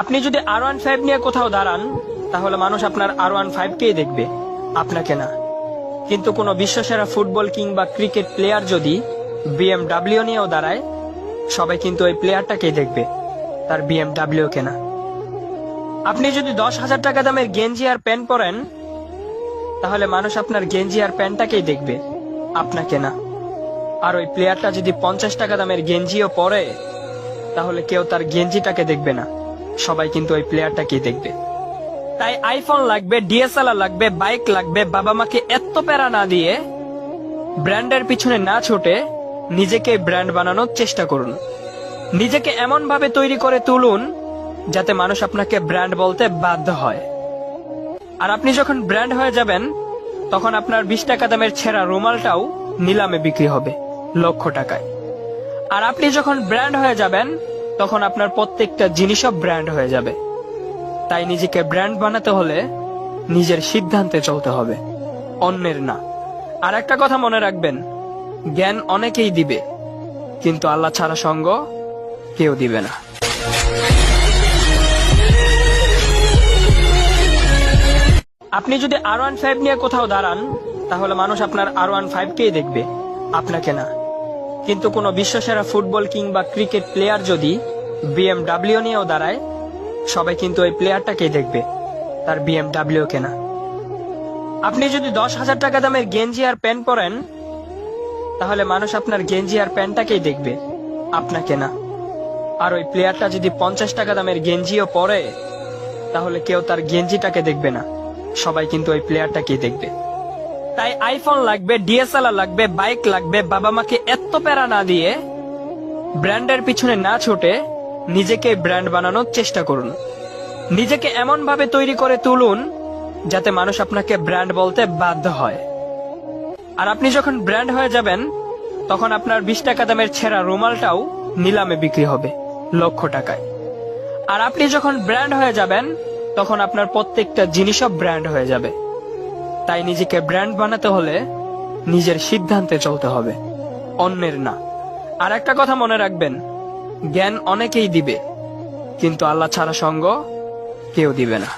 আপনি যদি R15 নিয়ে কোথাও দাঁড়ান, তাহলে মানুষ আপনার R15 কেই দেখবে, আপনাকে না। কিন্তু কোনো বিশ্বসেরা ফুটবল কিংবা ক্রিকেট প্লেয়ার যদি BMW নিয়েও দাঁড়ায়, সবাই কিন্তু ওই প্লেয়ারটাকেই দেখবে, তার BMW কে না। আপনি যদি 10,000 টাকা দামের গেঞ্জি আর প্যান্ট পরেন, তাহলে মানুষ আপনার গেঞ্জি আর প্যান্টটাকেই দেখবে, আপনাকে না। আর ওই প্লেয়ারটা যদি 50 টাকা দামের গেঞ্জিও পরে, তাহলে কেউ তার গেঞ্জিটাকে দেখবে না, সবাই কিন্তু ওই প্লেয়ারটাকেই দেখবে। তাই আইফোন লাগবে, DSLR লাগবে, বাইক লাগবে, বাবা মাকে এত প্যারা না দিয়ে, ব্র্যান্ডের পিছনে না ছুটে নিজেকে ব্র্যান্ড বানানোর চেষ্টা করুন। নিজেকে এমন ভাবে তৈরি করে তুলুন যাতে মানুষ আপনাকে ব্র্যান্ড বলতে বাধ্য হয়। আর আপনি যখন ব্র্যান্ড হয়ে যাবেন, তখন আপনার 20 টাকা দামের ছেঁড়া রুমালটাও নিলামে বিক্রি হবে লক্ষ টাকায়। আর আপনি যখন ব্র্যান্ড হয়ে যাবেন, তখন আপনার প্রত্যেকটা জিনিসও ব্র্যান্ড হয়ে যাবে। তাই নিজেকে ব্র্যান্ড বানাতে হলে নিজের সিদ্ধান্তে চলতে হবে, অন্যের না। আর একটা কথা মনে রাখবেন, জ্ঞান অনেকেই দিবে, কিন্তু আল্লাহ ছাড়া সঙ্গ কেউ দিবে না। আপনি যদি R15 নিয়ে কোথাও দাঁড়ান, তাহলে মানুষ আপনার R15 কেই দেখবে, আপনাকে না। কিন্তু কোনো বিশ্বসেরা ফুটবল কিংবা ক্রিকেট প্লেয়ার যদি BMW নিয়েও দাঁড়ায়, সবাই কিন্তু ওই প্লেয়ারটাকেই দেখবে, তার BMW কে না। আপনি যদি 10,000 টাকা দামের গেঞ্জি আর প্যান্ট পরেন, তাহলে মানুষ আপনার গেঞ্জি আর প্যান্টটাকেই দেখবে, আপনাকে না। আর ওই প্লেয়ারটা যদি 50 টাকা দামের গেঞ্জিও পরে, তাহলে কেউ তার গেঞ্জিটাকে দেখবে না, সবাই কিন্তু ওই প্লেয়ারটাকেই দেখবে। তাই আইফোন লাগবে, DSLR লাগবে, বাইক লাগবে, বাবা মাকে এত প্যারা না দিয়ে, ব্র্যান্ডের পিছনে না ছুটে নিজেকে ব্র্যান্ড বানানোর চেষ্টা করুন। নিজেকে এমন ভাবে তৈরি করে তুলুন যাতে মানুষ আপনাকে ব্র্যান্ড বলতে বাধ্য হয়। আর আপনি যখন ব্র্যান্ড হয়ে যাবেন, তখন আপনার 20 টাকা দামের ছেঁড়া রুমালটাও নিলামে বিক্রি হবে লক্ষ টাকায়। আর আপনি যখন ব্র্যান্ড হয়ে যাবেন, তখন আপনার প্রত্যেকটা জিনিসও ব্র্যান্ড হয়ে যাবে। তাই নিজেকে ব্র্যান্ড বানাতে হলে নিজের সিদ্ধান্তে চলতে হবে, অন্যের না। আর একটা কথা মনে রাখবেন, জ্ঞান অনেকেই দিবে, কিন্তু আল্লাহ ছাড়া সঙ্গ কেউ দিবে না।